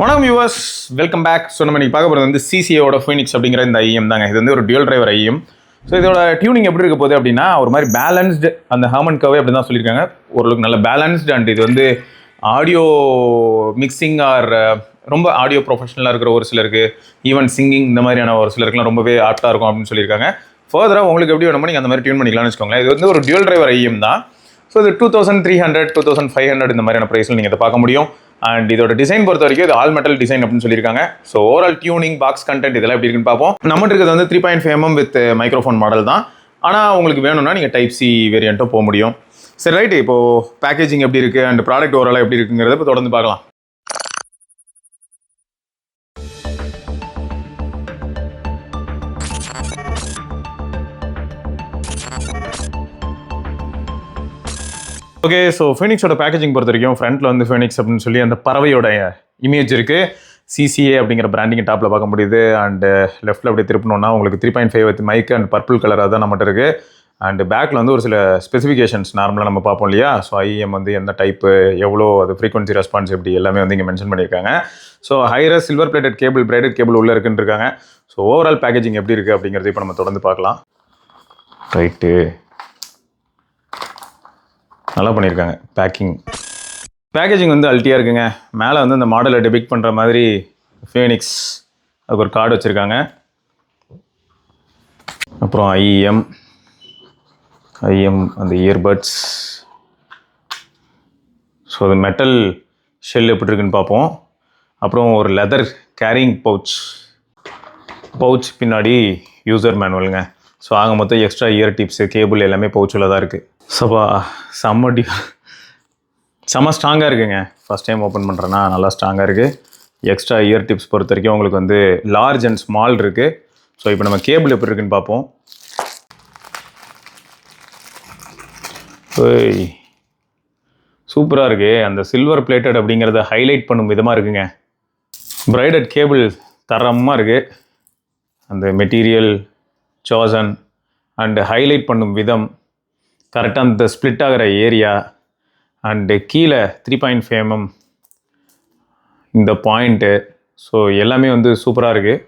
வணக்கம் viewers, welcome back. So நம்ம இன்னைக்கு பார்க்க போகிறது வந்து சிசிஏவோட ஃபீனிக்ஸ் அப்படிங்கிற இந்த ஐஎம் தாங்க. இது வந்து ஒரு டியூல் டிரைவர் ஐஎம். ஸோ இதோட டியூனிங் எப்படி இருக்க போகுது அப்படின்னா, ஒரு மாதிரி பேலன்ஸ்டு அந்த ஹார்மன் கர்வே அப்படி தான் சொல்லியிருக்காங்க. ஓரளவுக்கு நல்ல பேலன்ஸ்டு. அண்ட் இது வந்து ஆடியோ மிக்சிங் ஆர் ரொம்ப ஆடியோ ப்ரொஃபஷனலாக இருக்கிற ஒரு சிலருக்கு, ஈவன் சிங்கிங் இந்த மாதிரியான ஒரு சிலருக்குலாம் ரொம்பவே ஆப்டாக இருக்கும் அப்படின்னு சொல்லியிருக்காங்க. ஃபர்தராக உங்களுக்கு எப்படி வேணுமோ நீங்கள் அந்த மாதிரி டியூன் பண்ணிக்கலாம்னு வச்சுக்கோங்களேன். இது வந்து ஒரு டியூல் டிரைவர் ஐஎம் தான். ஸோ இது 2300 2500 இந்த மாதிரியான ப்ரைஸில் நீங்கள் இதை பார்க்க முடியும். அண்ட் இதோட டிசைன் பொறுத்த வரைக்கும் இது ஆல் மெட்டல் டிசைன் அப்படின்னு சொல்லியிருக்காங்க. So overall tuning, box content இதெல்லாம் எப்படி இருக்குன்னு பார்ப்போம். நம்மகிட்ட இருக்கிறது வந்து 3.5 mm வித் மைக்ரோஃபோன் மாடல் தான். ஆனால் உங்களுக்கு வேணும்னா நீங்கள் டைப் சி வேரியண்ட்டும் போக முடியும். சரி, ரைட்டு. இப்போது பேக்கேஜிங் எப்படி இருக்குது அண்ட் ப்ராடக்ட் ஓவராலாக எப்படி இருக்குங்கிறத இப்போ தொடர்ந்து பார்க்கலாம். ஓகே, ஸோ ஃபீனிக்ஸோட பேக்கேஜிங் பொறுத்த வரைக்கும் ஃப்ரண்ட்டில் வந்து ஃபீனிக்ஸ் அப்படின்னு சொல்லி அந்த பறவையோட இமேஜ் இருக்குது. சிசிஏ அப்படிங்கிற பிராண்டிங் டாப்பில் பார்க்க முடியுது. அண்டு லெஃப்ட்டில் அப்படியே திருப்பணுன்னா உங்களுக்கு 3.5 with mic and purple colour தான் நம்மகிட்ட இருக்குது. அண்டு பேக்கில் வந்து ஒரு சில ஸ்பெசிஃபிகேஷன்ஸ் நார்மலாக நம்ம பார்ப்போம் இல்லையா. ஸோ ஐஎம் வந்து எந்த டைப்பு, எவ்வளோ அது ஃப்ரீக்வன்சி ரெஸ்பான்ஸ் எப்படி எல்லாமே வந்து இங்கே மென்ஷன் பண்ணியிருக்காங்க. So hi-res silver plated cable, braided cable உள்ளே இருக்குன்னு இருக்காங்க. ஸோ ஓவரால் பேக்கேஜிங் எப்படி இருக்குது அப்படிங்கிறது இப்போ நம்ம தொடர்ந்து பார்க்கலாம். ரைட்டு, நல்லா பண்ணியிருக்காங்க. பேக்கேஜிங் வந்து அல்ட்டியாக இருக்குங்க. மேலே வந்து அந்த மாடலை டெபிக்ட் பண்ணுற மாதிரி ஃபீனிக்ஸ் அதுக்கு ஒரு கார்டு வச்சுருக்காங்க. அப்புறம் ஐஎம் அந்த இயர்பட்ஸ். ஸோ அது மெட்டல் ஷெல் எப்படி இருக்குன்னு பார்ப்போம். அப்புறம் ஒரு லெதர் கேரிங் பவுச் பின்னாடி யூசர் மேனுவலுங்க. ஸோ ஆக மொத்தம் எக்ஸ்ட்ரா இயர் டிப்ஸு, கேபிள் எல்லாமே பவுச்சில் தான் இருக்குது. சப்பா செம்ம ஸ்ட்ராங்காக இருக்குங்க. ஃபஸ்ட் டைம் ஓப்பன் பண்ணுறேன்னா நல்லா ஸ்ட்ராங்காக இருக்குது. எக்ஸ்ட்ரா இயர் டிப்ஸ் பொறுத்த வரைக்கும் உங்களுக்கு வந்து லார்ஜ் அண்ட் ஸ்மால் இருக்குது. ஸோ இப்போ நம்ம கேபிள் எப்படி இருக்குன்னு பார்ப்போம். சூப்பராக இருக்குது. அந்த சில்வர் பிளேட்டட் அப்படிங்கிறத ஹைலைட் பண்ணும் விதமாக இருக்குங்க. பிரைடட் கேபிள் தரமாக இருக்குது. அந்த மெட்டீரியல் சாசன் அண்டு ஹைலைட் பண்ணும் விதம், கரெக்டாக அந்த ஸ்ப்ளிட் ஆகிற ஏரியா, அண்டு கீழே 3.5 mm இந்த பாயிண்ட்டு. ஸோ எல்லாமே வந்து சூப்பராக இருக்குது.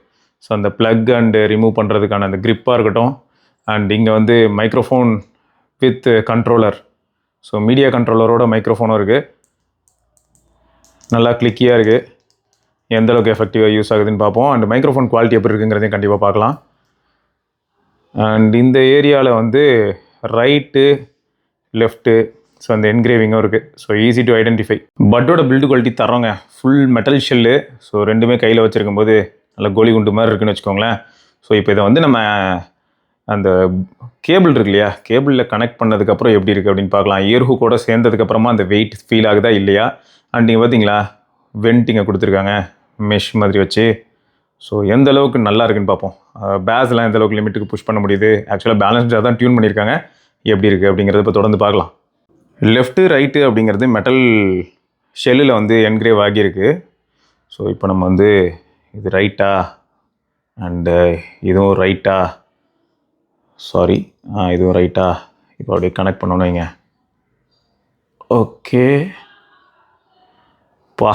ஸோ அந்த ப்ளக் அண்டு ரிமூவ் பண்ணுறதுக்கான அந்த க்ரிப்பாக இருக்கட்டும். அண்ட் இங்கே வந்து microphone with controller. So media கண்ட்ரோலரோட மைக்ரோஃபோனும் இருக்குது. நல்லா கிளிக்கியாக இருக்குது. எந்தளவுக்கு எஃபெக்டிவாக யூஸ் ஆகுதுன்னு பார்ப்போம். அண்ட் மைக்ரோஃபோன் குவாலிட்டி எப்படி இருக்குங்கிறதையும் கண்டிப்பாக பார்க்கலாம். அண்ட் இந்த ஏரியாவில் வந்து ரைட்டு, லெஃப்ட்டு, ஸோ அந்த என்கிரேவிங்கும் இருக்குது. So easy to identify. பட்டோட பில்டு குவாலிட்டி தரோங்க. Full metal shell. ஸோ ரெண்டுமே கையில் வச்சுருக்கும் போது நல்லா கோலி குண்டு மாதிரி இருக்குன்னு வச்சுக்கோங்களேன். ஸோ இப்போ இதை வந்து நம்ம அந்த கேபிள் இருக்கு இல்லையா, கேபிளில் கனெக்ட் பண்ணதுக்கப்புறம் எப்படி இருக்குது அப்படின்னு பார்க்கலாம். இயர்ஹூக்கோட சேர்ந்ததுக்கப்புறமா அந்த வெயிட் ஃபீல் ஆகுதா இல்லையா. அண்ட் நீங்கள் பார்த்தீங்களா வென்ட்டிங்கை கொடுத்துருக்காங்க மெஷ் மாதிரி வச்சு. ஸோ எந்த அளவுக்கு நல்லா இருக்குன்னு பார்ப்போம். பேஸ்லாம் எந்த அளவுக்கு லிமிட்டுக்கு புஷ் பண்ண முடியுது. ஆக்சுவலாக பேலன்ஸ்டாக தான் டியூன் பண்ணியிருக்காங்க. எப்படி இருக்குது அப்படிங்கிறத இப்போ தொடர்ந்து பார்க்கலாம். லெஃப்ட்டு ரைட்டு அப்படிங்கிறது மெட்டல் ஷெல்லில் வந்து என்கிரேவ் ஆகியிருக்கு. ஸோ இப்போ நம்ம வந்து இது ரைட்டா அண்டு இதுவும் ரைட்டா, சாரி இதுவும் ரைட்டா. இப்போ அப்படியே கனெக்ட் பண்ணணும் வைங்க. ஓகே, பா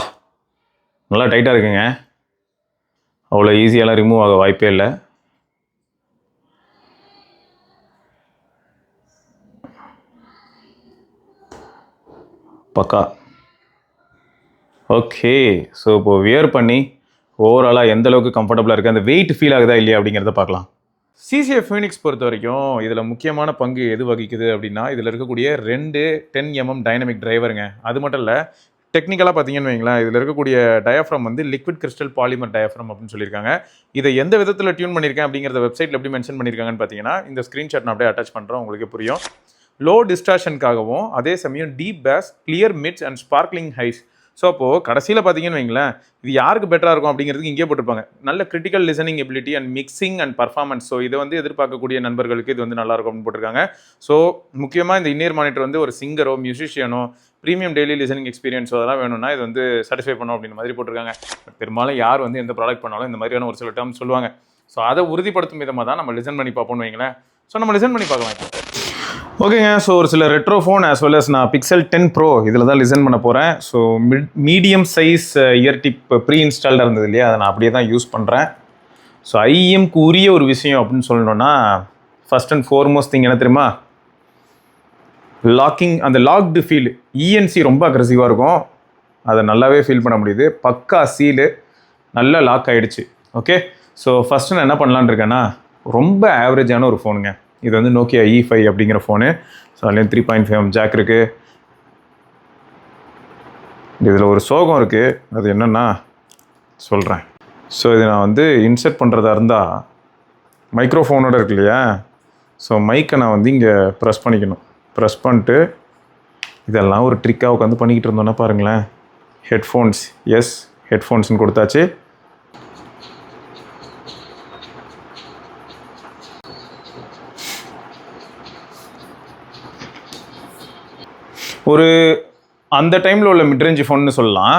நல்லா டைட்டாக இருக்குங்க. அவ்வளோ ஈஸியாலாம் ரிமூவ் ஆக வாய்ப்பே இல்லை. பக்கா ஓகே. ஸோ இப்போது வியர் பண்ணி ஓவராலாக எந்த அளவுக்கு கம்ஃபர்டபுளாக இருக்குது, அந்த வெயிட் ஃபீல் ஆகுதா இல்லையா அப்படிங்கிறத பார்க்கலாம். சிசிஏ ஃபீனிக்ஸ் பொறுத்த வரைக்கும் இதில் முக்கியமான பங்கு எது வகிக்குது அப்படின்னா, இதில் இருக்கக்கூடிய 2 10 mm டைனமிக் டிரைவருங்க. அது மட்டும் இல்லை, டெக்னிக்கலாக பார்த்தீங்கன்னு வைங்களேன், இதில் இருக்கக்கூடிய டயஃப்ரம் வந்து லிக்விட் கிறிஸ்டல் பாலிமர் டயஃப்ரம் அப்படின்னு சொல்லியிருக்காங்க. இதை எந்த விதத்தில் டியூன் பண்ணியிருக்கேன் அப்படிங்கிறத வெப்சைட்டில் எப்படி மென்ஷன் பண்ணியிருக்காங்கன்னு பார்த்தீங்கன்னா, இந்த ஸ்க்ரீன்ஷாட் நான் அப்படியே அட்டாச் பண்ணுறேன், உங்களுக்கு புரியும். லோ டிஸ்டார்ஷனுக்காகவும் அதே சமயம் deep bass, clear mids and sparkling highs. So அப்போது கடைசியில் பார்த்தீங்கன்னு வைங்களேன், இது யாருக்கு பெட்டராக இருக்கும் அப்படிங்கிறதுக்கு இங்கே போட்டிருப்பாங்க. நல்ல critical listening ability and mixing and performance. So இதை வந்து எதிர்பார்க்கக்கூடிய நண்பர்களுக்கு இது வந்து நல்லாயிருக்கும் அப்படின்னு போட்டிருக்காங்க. ஸோ முக்கியமாக இந்த இன்னியர் மானிட்டர் வந்து ஒரு சிங்கரோ, மியூசிஷியனோ, ப்ரீமியம் டெய்லி லிசனிங் எக்ஸ்பீரியன்ஸோ அதெல்லாம் வேணும்னா இது வந்து சாட்டிஸ்ஃபை பண்ணும் அப்படின்னு மாதிரி போட்டிருக்காங்க. பெரும்பாலும் யார் வந்து எந்த ப்ராடக்ட் பண்ணாலும் இந்த மாதிரியான ஒரு சில டேர்ம்ஸ் சொல்லுவாங்க. ஸோ அதை உறுதிப்படுத்தும் விதமாக தான் நம்ம லிசன் பண்ணி பார்ப்போம்னு வைங்களேன். ஸோ நம்ம லிசன் பண்ணி பார்க்கலாம். ஓகேங்க. ஸோ ஒரு சில retro phone as well as நான் Pixel 10 Pro இதில் தான் லிசன் பண்ண போகிறேன். So medium size ear tip pre இன்ஸ்டால்டாக இருந்தது இல்லையா, அதை நான் அப்படியே தான் யூஸ் பண்ணுறேன். ஸோ ஐஎம்க்கு உரிய ஒரு விஷயம் அப்படின்னு சொல்லணும்னா ஃபஸ்ட் அண்ட் ஃபோர்மோஸ்ட் திங் என்ன தெரியுமா, லாக்கிங். அந்த லாக்டு ஃபீல், இஎன்சி ரொம்ப அக்ரெசிவாக இருக்கும், அதை நல்லாவே ஃபீல் பண்ண முடியுது. பக்கா சீலு, நல்லா லாக் ஆகிடுச்சு. ஓகே, ஸோ ஃபஸ்ட்டு நான் என்ன பண்ணலான்னு இருக்கேன்னா, ரொம்ப ஆவரேஜான ஒரு ஃபோனுங்க. இது வந்து நோக்கியா E5 அப்படிங்கிற ஃபோனு. ஸோ அதுலேயும் 3.5 ஜாக் இருக்குது. இதில் ஒரு சோகம் இருக்குது, அது என்னென்னா சொல்கிறேன். ஸோ இது நான் வந்து இன்சர்ட் பண்ணுறதா இருந்தால் மைக்ரோஃபோனோட இருக்கு இல்லையா, ஸோ மைக்கை நான் வந்து இங்கே ப்ரெஸ் பண்ணிக்கணும். ப்ரெஸ் பண்ணிட்டு இதெல்லாம் ஒரு ட்ரிக்காக உட்காந்து பண்ணிக்கிட்டு இருந்தோன்னா பாருங்களேன். ஹெட்ஃபோன்ஸ், எஸ் ஹெட்ஃபோன்ஸ்னு கொடுத்தாச்சு. ஒரு அந்த டைமில் உள்ள மிட்ரேஞ்ச் ஃபோன்னு சொல்லலாம்.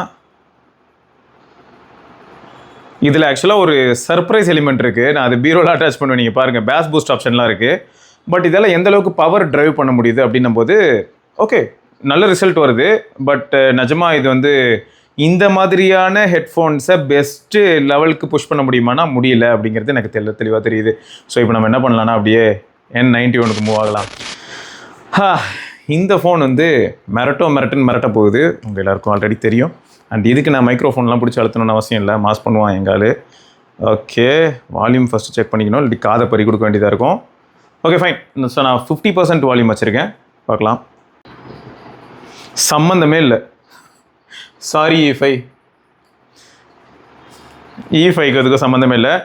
இதில் ஆக்சுவலாக ஒரு சர்ப்ரைஸ் எலிமெண்ட் இருக்குது. நான் அது பீரோவில் அட்டாச் பண்ணுவேன், நீங்கள் பாருங்கள். பேஸ் பூஸ்ட் ஆப்ஷன்லாம் இருக்குது. பட் இதெல்லாம் எந்த அளவுக்கு பவர் ட்ரைவ் பண்ண முடியுது அப்படின்னும் போது ஓகே, நல்ல ரிசல்ட் வருது. பட் நிஜமாக இது வந்து இந்த மாதிரியான ஹெட்ஃபோன்ஸை பெஸ்ட்டு லெவலுக்கு புஷ் பண்ண முடியுமானா முடியல அப்படிங்கிறது எனக்கு தெளிவாக தெரியுது. ஸோ இப்போ நம்ம என்ன பண்ணலான்னா அப்படியே N91க்கு மூவ் ஆகலாம். இந்த ஃபோன் வந்து மிரட்ட போகுது, உங்கள் எல்லாருக்கும் ஆல்ரெடி தெரியும். அண்ட் இதுக்கு நான் மைக்ரோஃபோன்லாம் பிடிச்சி அழுத்தணும்னு அவசியம் இல்லை, மாஸ் பண்ணுவான் எங்கால். ஓகே, வால்யூம் ஃபஸ்ட்டு செக் பண்ணிக்கணும், இல்லாட்டி காதை பறி கொடுக்க வேண்டியதாக இருக்கும். Okay fine. ஸோ நான் 50% வால்யூம் வச்சுருக்கேன், பார்க்கலாம். சம்மந்தமே இல்லை, சாரி E5க்கு அதுக்கு சம்மந்தமே இல்லை.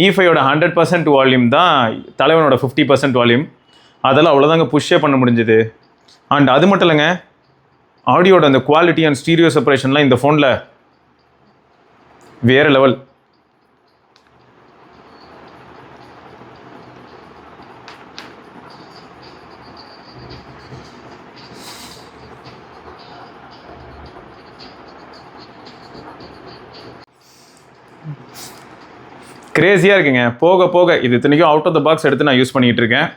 E5யோட 100% வால்யூம் தான் தலைவனோட 50% வால்யூம். அதெல்லாம் அவ்வளோதாங்க புஷ்ஷே பண்ண முடிஞ்சுது. அண்ட் அது மட்டும் இல்லைங்க, ஆடியோட அந்த குவாலிட்டி அண்ட் ஸ்டீரியோ செப்பரேஷன்லாம் இந்த ஃபோனில் வேறு லெவல். கிரேஸியாக இருக்குங்க. போக போக இது இத்தனைக்கும் அவுட் ஆஃப் த பாக்ஸ் எடுத்து நான் யூஸ் பண்ணிகிட்டு இருக்கேன்.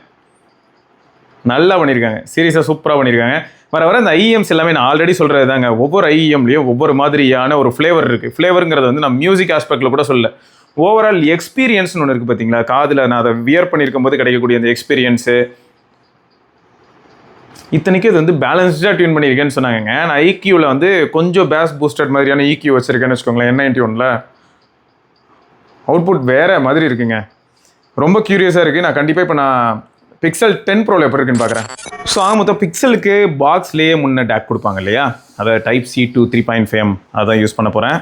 நல்லா பண்ணியிருக்காங்க, சீரியஸாக சூப்பராக பண்ணியிருக்காங்க. வர அந்த ஐஎம்ஸ் எல்லாமே நான் ஆல்ரெடி சொல்கிறது தாங்க. ஒவ்வொரு ஐஎம்லேயும் ஒவ்வொரு மாதிரியான ஒரு ஃப்ளேவர் இருக்குது. ஃப்ளேவருங்கிறது வந்து நான் மியூசிக் ஆஸ்பெக்டில் கூட சொல்ல, ஓவரால் எக்ஸ்பீரியன்ஸ்னு ஒன்று இருக்குது பார்த்தீங்களா, காதில் நான் அதை வியர் பண்ணியிருக்கும் போது கிடைக்கக்கூடிய அந்த எக்ஸ்பீரியன்ஸு. இத்தனைக்கும் இது வந்து பேலன்ஸ்டாக டியூன் பண்ணியிருக்கேன்னு சொன்னாங்க. நான் ஐக்யூவில் வந்து கொஞ்சம் பேஸ் பூஸ்டட் மாதிரியான EQ வச்சுருக்கேன்னு வச்சுக்கோங்களேன். N91ல் அவுட்புட் வேறு மாதிரி இருக்குங்க. ரொம்ப க்யூரியஸாக இருக்குது. நான் கண்டிப்பாக இப்போ நான் Pixel 10 Proவில் எப்படி இருக்குன்னு பார்க்குறேன். ஸோ மொத்தம் பிக்சலுக்கு பாக்ஸ்லேயே முன்னே டேக் கொடுப்பாங்க இல்லையா, அதை Type-C to 3.5 அதான் யூஸ் பண்ண போகிறேன்.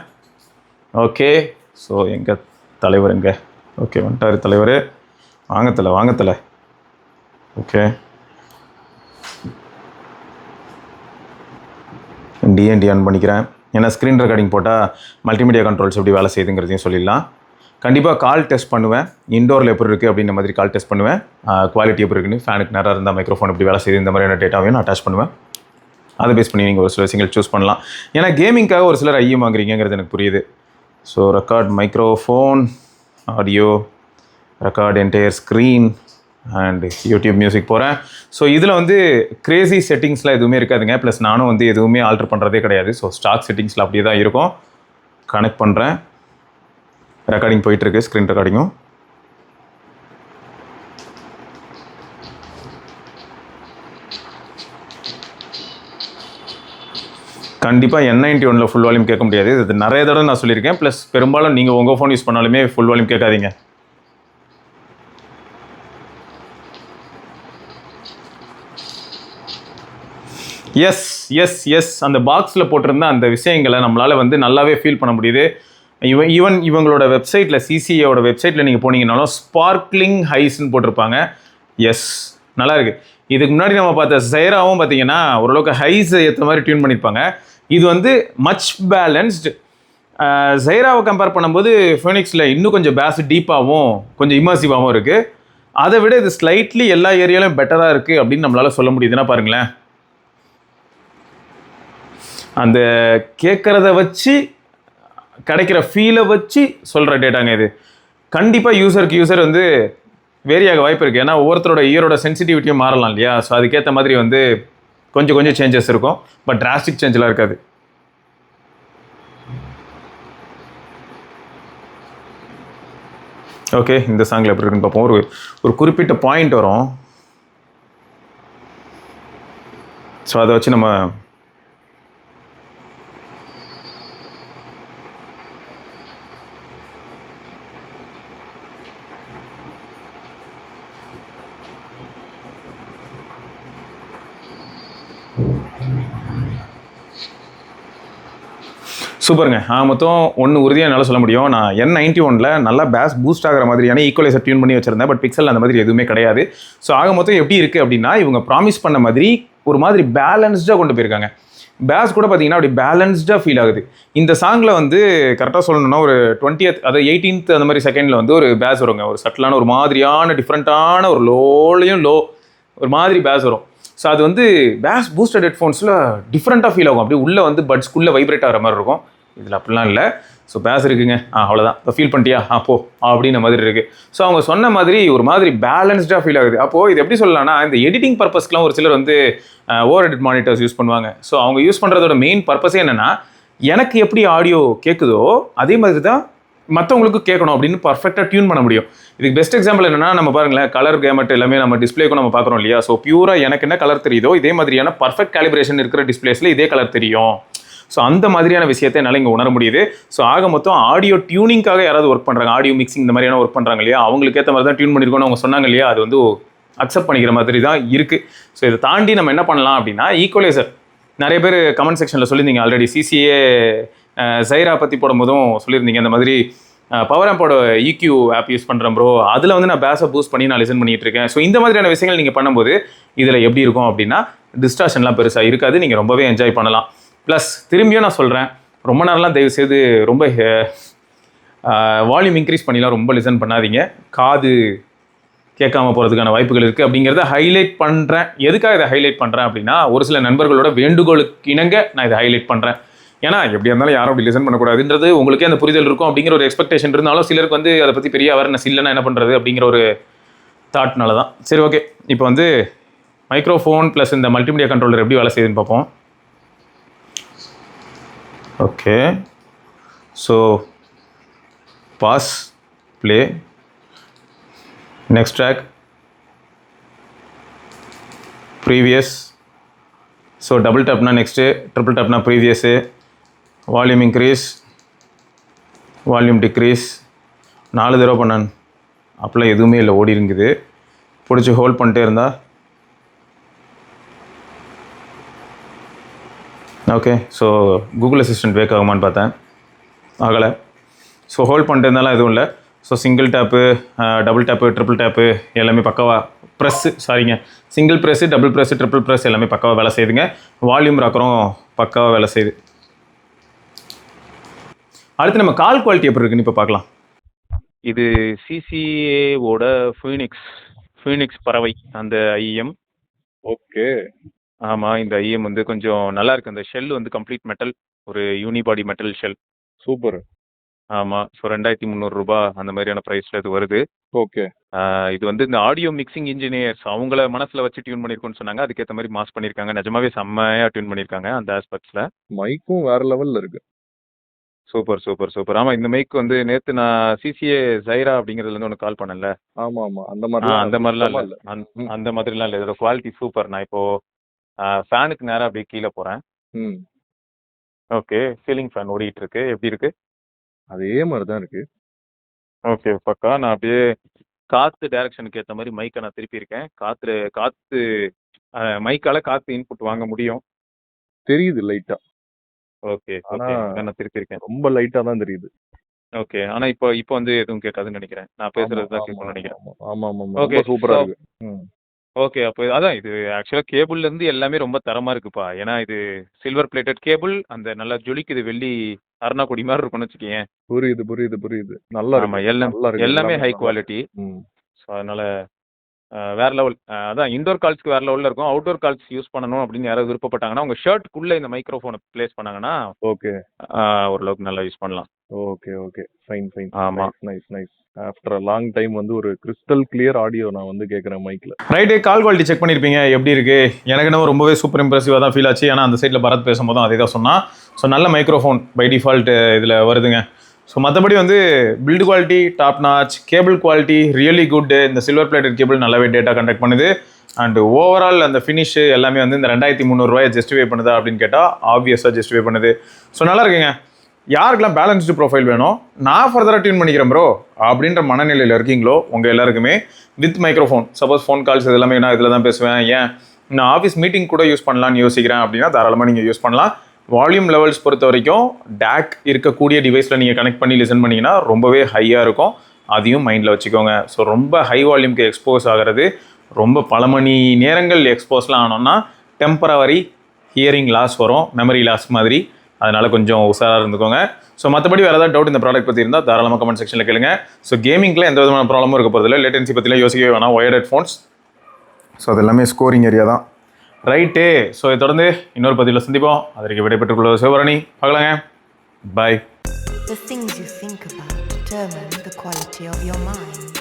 ஓகே, ஸோ எங்கள் தலைவர் எங்கே? ஓகே, வந்துட்டார் தலைவர். வாங்கத்தலை. ஓகே, டிஎன்டி ஆன் பண்ணிக்கிறேன். ஏன்னா ஸ்க்ரீன் ரெக்கார்டிங் போட்டால் மல்டிமீடியா கண்ட்ரோல்ஸ் எப்படி வேலை செய்யுதுங்கிறதையும் சொல்லிடலாம். கண்டிப்பாக கால் டெஸ்ட் பண்ணுவேன், இண்டோரில் எப்படி இருக்குது அப்படின்ற மாதிரி கால் டெஸ்ட் பண்ணுவேன். குவாலிட்டி எப்படி இருக்குன்னு, ஃபேனுக்கு நேராக இருந்தால் மைக்ரோஃபோன் எப்படி வேலை செய்யுது, இந்த மாதிரியான டேட்டாவையும் நான் அட்டாச் பண்ணுவேன். அதை பேஸ் பண்ணி நீங்கள் ஒரு சில விஷயங்கள் சூஸ் பண்ணலாம். ஏன்னா கேமிங்காக ஒரு சிலர் ஐஎம் வாங்குறீங்கிறது எனக்கு புரியுது. So record microphone, audio, record entire screen and YouTube music போகிறேன். ஸோ இதில் வந்து கிரேசி செட்டிங்ஸ்லாம் எதுவுமே இருக்காதுங்க. ப்ளஸ் நானும் வந்து எதுவுமே ஆல்ட்ரு பண்ணுறதே கிடையாது. ஸோ ஸ்டாக் செட்டிங்ஸில் அப்படியே தான் இருக்கும். கனெக்ட் பண்ணுறேன், ரெக்கார்டிங் போயிட்டுருக்கு, ஸ்க்ரீன் ரெக்கார்டிங்கும். கண்டிப்பாக N91ல் ஃபுல் வால்யூம் கேட்க முடியாது. இது நிறைய தடவை நான் சொல்லியிருக்கேன். ப்ளஸ் பெரும்பாலும் நீங்கள் உங்கள் ஃபோன் யூஸ் பண்ணாலுமே ஃபுல் வால்யூம் கேட்காதீங்க. எஸ் அந்த பாக்ஸில் போட்டிருந்த அந்த விஷயங்களை நம்மளால் வந்து நல்லாவே ஃபீல் பண்ண முடியுது. ஈவன் இவங்களோட வெப்சைட்டில், சிசிஏவோட வெப்சைட்டில் நீங்கள் போனீங்கன்னாலும் ஸ்பார்க்லிங் ஹைஸ்ன்னு போட்டிருப்பாங்க. எஸ், நல்லா இருக்குது. இதுக்கு முன்னாடி நம்ம பார்த்த ஜைராவும் பார்த்தீங்கன்னா ஓரளவுக்கு ஹைஸ் ஏற்ற மாதிரி டியூன் பண்ணியிருப்பாங்க. இது வந்து மச் பேலன்ஸ்டு. ஜைராவை கம்பேர் பண்ணும்போது ஃபோனிக்ஸில் இன்னும் கொஞ்சம் பேஸ் டீப்பாகவும் கொஞ்சம் இமர்சிவாகவும் இருக்குது. அதை விட இது ஸ்லைட்லி எல்லா ஏரியாலையும் பெட்டராக இருக்குது அப்படின்னு நம்மளால் சொல்ல முடியுதுன்னா பாருங்களேன். அந்த கேட்குறத வச்சு கிடைக்கிற ஃபீலை வச்சு சொல்கிற டேட்டாங்க இது. கண்டிப்பாக யூசருக்கு யூசர் வந்து வேரி ஆக வாய்ப்பு இருக்குது. ஏன்னா ஒவ்வொருத்தரோட இயரோட சென்சிட்டிவிட்டியும் மாறலாம் இல்லையா? ஸோ அதுக்கேற்ற மாதிரி வந்து கொஞ்சம் கொஞ்சம் சேஞ்சஸ் இருக்கும். பட் டிராஸ்டிக் சேஞ்செலாம் இருக்காது. ஓகே, இந்த சாங்கில் எப்படி இருக்குன்னு பார்ப்போம். ஒரு குறிப்பிட்ட பாயிண்ட் வரும். ஸோ அதை வச்சு நம்ம சூப்பருங்க. மொத்தம் ஒன்று உறுதியாக என்னால் சொல்ல முடியும். நான் N91ல் நல்லா பேஸ் பூஸ்ட் ஆகிற மாதிரியான ஈக்குவலைசர் டியூன் பண்ணி வச்சிருந்தேன். பட் பிக்சல் அந்த மாதிரி எதுவுமே கிடையாது. ஸோ ஆக மொத்தம் எப்படி இருக்குது அப்படின்னா, இவங்க ப்ராமிஸ் பண்ண மாதிரி ஒரு மாதிரி பேலன்ஸ்டாக கொண்டு போயிருக்காங்க. பேஸ் கூட பார்த்தீங்கன்னா அப்படி பேலன்ஸ்டாக ஃபீல் ஆகுது. இந்த சாங்கில் வந்து கரெக்டாக சொல்லணும்னா ஒரு 20th அதாவது 18th அந்த மாதிரி செகண்டில் வந்து ஒரு பேஸ் வருங்க. ஒரு சட்டிலான ஒரு மாதிரியான டிஃப்ரெண்ட்டான ஒரு லோலையும் லோ ஒரு மாதிரி பேஸ் வரும். ஸோ அது வந்து பேஸ் பூஸ்டட் ஹெட்ஃபோன்ஸில் டிஃப்ரெண்ட்டாக ஃபீல் ஆகும். அப்படியே உள்ளே வந்து பட்ஸ்குள்ளே வைப்ரேட் ஆகிற மாதிரி இருக்கும். இதில் அப்படிலாம் இல்லை. ஸோ பேஸ் இருக்குங்க, அவ்வளோதான். இப்போ ஃபீல் பண்ணிட்டியா போ அப்படின்ற மாதிரி இருக்குது. ஸோ அவங்க சொன்ன மாதிரி ஒரு மாதிரி பேலன்ஸ்டாக ஃபீல் ஆகுது. அப்போது இது எப்படி சொல்லலாம்னா, இந்த எடிட்டிங் பர்பஸ்க்குலாம் ஒரு சிலர் வந்து ஓவர் எடிட் மானிட்டர்ஸ் யூஸ் பண்ணுவாங்க. ஸோ அவங்க யூஸ் பண்ணுறதோட மெயின் பர்பஸே என்னென்னா, எனக்கு எப்படி ஆடியோ கேட்குதோ அதே மாதிரி தான் மற்றவங்களுக்கு கேட்கணும் அப்படின்னு பர்ஃபெக்டாக டியூன் பண்ண முடியும். இதுக்கு பெஸ்ட் எக்ஸாம்பிள் என்னென்னா, நம்ம பாருங்களேன், கலர் கேமட் எல்லாமே நம்ம டிஸ்பிளேக்கும் நம்ம பார்க்குறோம் இல்லையா? ஸோ பியூராக எனக்கு என்ன கலர் தெரியுதோ இதே மாதிரியான பர்ஃபெக்ட் கேலிப்ரேஷன் இருக்கிற டிஸ்பிளேஸில் இதே கலர் தெரியும். ஸோ அந்த மாதிரியான விஷயத்தை என்னால் இங்கே உணர முடியுது. ஸோ ஆக மொத்தம் ஆடியோ டியூனிங்காக யாராவது ஒர்க் பண்ணுறாங்க, ஆடியோ மிக்சிங் இந்த மாதிரியான ஒர்க் பண்ணுறாங்க இல்லையா, அவங்களுக்கு ஏற்ற மாதிரி தான் டியூன் பண்ணியிருக்கோன்னு அவங்க சொன்னாங்க இல்லையா, அது வந்து அக்செப்ட் பண்ணிக்கிற மாதிரி தான் இருக்குது. ஸோ இதை தாண்டி நம்ம என்ன பண்ணலாம் அப்படின்னா, ஈக்குவலைசர் நிறைய பேர் கமெண்ட் செக்ஷனில் சொல்லியிருந்தீங்க. ஆல்ரெடி சிசிஏ ஜைரா பற்றி போடும்போதும் சொல்லியிருந்தீங்க. இந்த மாதிரி பவர் ஆம்போட EQ ஆப் யூஸ் பண்ணுறேன் ப்ரோ, அதில் வந்து நான் பேஸை பூஸ்ட் பண்ணி நான் லிசன் பண்ணிகிட்டு இருக்கேன். ஸோ இந்த மாதிரியான விஷயங்கள் நீங்கள் பண்ணும்போது இதில் எப்படி இருக்கும் அப்படின்னா, டிஸ்டார்ஷன்லாம் பெருசாக இருக்காது. நீங்கள் ரொம்பவே என்ஜாய் பண்ணலாம். ப்ளஸ் திரும்பியும் நான் சொல்கிறேன், ரொம்ப நேரம்லாம் தயவுசெய்து ரொம்ப வால்யூம் இன்க்ரீஸ் பண்ணிலாம் ரொம்ப லிசன் பண்ணாதீங்க. காது கேட்காம போகிறதுக்கான வாய்ப்புகள் இருக்குது அப்படிங்கிறத ஹைலைட் பண்ணுறேன். எதுக்காக இதை ஹைலைட் பண்ணுறேன் அப்படின்னா, ஒரு சில நண்பர்களோட வேண்டுகோளுக்கு இணங்க நான் இதை ஹைலைட் பண்ணுறேன். ஏன்னா எப்படி இருந்தாலும் யாரும் அப்படி லிசன் பண்ணக்கூடாதுன்றது உங்களுக்கே அந்த புரிதல் இருக்கும் அப்படிங்கிற ஒரு எக்ஸ்பெக்டேஷன் இருந்தாலும், சிலருக்கு வந்து அதை பற்றி பெரிய அவேர்னஸ் இல்லைன்னா என்ன பண்ணுறது அப்படிங்கிற ஒரு தாட்னால தான். சரி, ஓகே. இப்போ வந்து மைக்ரோஃபோன் ப்ளஸ் இந்த மல்டிமீடியா கண்ட்ரோலர் எப்படி வேலை செய்யுதுன்னு பார்ப்போம். Okay, so pause, play, next track, previous. So double டேப்னா நெக்ஸ்ட்டு, ட்ரிபிள் டேப்னா previous, volume increase, volume decrease. 4 தடவை பண்ணேன், அப்போல்லாம் எதுவுமே இல்லை, ஓடி இருக்குது. பிடிச்சி ஹோல்ட் பண்ணிட்டே இருந்தால் okay. So Google assistant wake ஆகுமான்னு பார்த்தேன், ஆகலை. ஸோ ஹோல்ட் பண்ணிட்டு இருந்தாலும் எதுவும் இல்லை. So single tap, double tap, triple tap எல்லாமே பக்காவாக press single press, double press, triple press எல்லாமே பக்காவாக வேலை செய்யுதுங்க. வால்யூம் ராக்கரும் பக்காவாக வேலை செய்யுது. அடுத்து நம்ம கால் குவாலிட்டி எப்படி இருக்குன்னு இப்போ பார்க்கலாம். இது சிசிஏவோட ஃபீனிக்ஸ் பறவை அந்த IEM. ஓகே. ஆமாம், இந்த IEM வந்து கொஞ்சம் நல்லா இருக்குது. அந்த ஷெல் வந்து கம்ப்ளீட் மெட்டல், ஒரு யூனிபாடி மெட்டல் ஷெல். சூப்பர். ஆமாம். ஸோ 2300 ரூபா அந்த மாதிரியான ப்ரைஸில் இது வருது. ஓகே. இது வந்து இந்த ஆடியோ மிக்சிங் இன்ஜினியர்ஸ் அவங்கள மனசில் வச்சு டியூன் பண்ணியிருக்கோன்னு சொன்னாங்க. அதுக்கேற்ற மாதிரி மாஸ் பண்ணியிருக்காங்க. நிஜமாவே செம்மையாக டியூன் பண்ணியிருக்காங்க அந்த ஆஸ்பெக்ட்ஸில். மைக்கும் வேற லெவலில் இருக்கு. சூப்பர். ஆமாம், இந்த மைக் வந்து நேற்று நான் சிசிஏ ஜைரா அப்படிங்கிறதுலேருந்து ஒன்று கால் பண்ணல. ஆமாம், அந்த மாதிரிலாம் இல்லை. அந்த மாதிரிலாம் இல்லை. இதோட குவாலிட்டி சூப்பர். நான் இப்போது ஃபேனுக்கு நேராக அப்படியே கீழே போகிறேன். ஓகே, சீலிங் ஃபேன் ஓடிட்டு இருக்கு. எப்படி இருக்கு? அதே மாதிரி தான் இருக்கு. ஓகே, பக்கா. நான் அப்படியே காற்று டைரக்ஷனுக்கு ஏற்ற மாதிரி மைக்கை நான் திருப்பி இருக்கேன். காற்று மைக்கால காற்று இன்புட் வாங்க முடியும். தெரியுது லைட்டா. ஓகே, நான் திருப்பி இருக்கேன். ரொம்ப லைட்டா தான் தெரியுது. ஓகே, ஆனா இப்போ வந்து எதுவும் கேட்காதுன்னு நினைக்கிறேன். நான் பேசுறது தான் கேட்கணும்னு நினைக்கிறேன். ஆமாம். ஓகே, சூப்பரா இருக்கு. ஓகே. அப்போ அதான் இது ஆக்சுவலாக கேபிள்லேருந்து எல்லாமே ரொம்ப தரமாக இருக்குப்பா. ஏன்னா இது சில்வர் பிளேட்டட் கேபிள், அந்த நல்லா ஜொலிக்குது, வெள்ளி அருணா கொடி மாதிரி இருக்கும்னு வச்சுக்கேன். புரியுது. நல்லா இருக்கு. எல்லாமே ஹை குவாலிட்டி. ஸோ அதனால வேற லெவல். அதான் இன்டோர் கால்ஸ்க்கு வேற லெவலில் இருக்கும். அவுட்டோர் கால்ஸ் யூஸ் பண்ணணும் அப்படின்னு யாராவது விருப்பப்பட்டாங்கன்னா உங்கள் ஷர்ட்டுக்குள்ளே இந்த மைக்ரோஃபோனை ப்ளேஸ் பண்ணாங்கன்னா ஓகே ஓரளவுக்கு நல்லா யூஸ் பண்ணலாம். Okay okay fine fine. ஆமா. Nice nice. After a long time வந்து ஒரு கிறிஸ்டல் கிளியர் ஆடியோ நான் வந்து கேட்குறேன் மைக்ல. ரைட்டு, கால் குவாலிட்டி செக் பண்ணியிருப்பீங்க எப்படி இருக்கு. எனக்கு என்ன ரொம்பவே சூப்பர் இம்ப்ரெசிவாக தான் ஃபீல் ஆச்சு. ஏன்னா அந்த சைடில் பரத் பேசும்போதும் அதே தான் சொன்னான். ஸோ நல்ல மைக்ரோஃபோன் பை டிஃபால்ட் இதில் வருதுங்க. ஸோ மற்றபடி வந்து build quality top notch, cable quality really good. இந்த சில்வர் பிளேட்டட் கேபிள் நல்லாவே டேட்டா கண்டக்ட் பண்ணுது. அண்ட் ஓவரால் அந்த ஃபினிஷ் எல்லாமே வந்து இந்த 2300 ஜஸ்டிஃபை பண்ணுதா அப்படின்னு கேட்டால் ஆப்வியஸாக ஜஸ்டிஃபை பண்ணுது. ஸோ நல்லா இருக்குங்க. யாருக்கெல்லாம் பேலன்ஸ்டு ப்ரொஃபைல் வேணும், நான் ஃபர்தராக டியூன் பண்ணிக்கிறேன் ப்ரோ அப்படின்ற மனநிலையில் இருக்கீங்களோ உங்கள் எல்லாருக்குமே with microphone, suppose phone calls இது எல்லாமே நான் இதில் தான் பேசுவேன், ஏன் நான் ஆஃபீஸ் மீட்டிங் கூட யூஸ் பண்ணலான்னு யோசிக்கிறேன் அப்படின்னா தாராளமாக நீங்கள் யூஸ் பண்ணலாம். வால்யூம் லெவல்ஸ் பொறுத்த வரைக்கும் டேக் இருக்கக்கூடிய டிவைஸில் நீங்கள் கனெக்ட் பண்ணி லிசன் பண்ணிங்கன்னா ரொம்பவே ஹையாக இருக்கும். அதையும் மைண்டில் வச்சுக்கோங்க. ஸோ ரொம்ப ஹை வால்யூம்க்கு எக்ஸ்போஸ் ஆகிறது, ரொம்ப பல மணி நேரங்கள் எக்ஸ்போஸ்லாம் ஆனோம்னா டெம்பரவரி ஹியரிங் லாஸ் வரும், மெமரி லாஸ் மாதிரி. அதனால் கொஞ்சம் உஷாராக இருந்துக்கோங்க. ஸோ மற்றபடி வேறு ஏதாவது டவுட் இந்த ப்ராடக்ட் பற்றி இருந்தால் தாராளமாக கமெண்ட் செக்ஷனில் கேளுங்க. ஸோ கேமிங்கில் எந்த விதமான ப்ராப்ளமும் இருக்க போகிறதில்ல. லேட்டன்சி பற்றிலாம் யோசிக்கவே வேணாம். Wired headphones. ஸோ அது எல்லாமே ஸ்கோரிங் ஏரியா தான். ரைட்டு. ஸோ இதை தொடர்ந்து இன்னொரு பதிவில் சந்திப்போம். அதற்கு விடைபெற்றுக்கொள்ள சிவபரணி. பார்க்கலாங்க. பாய். The things you think about determine the quality of your mind.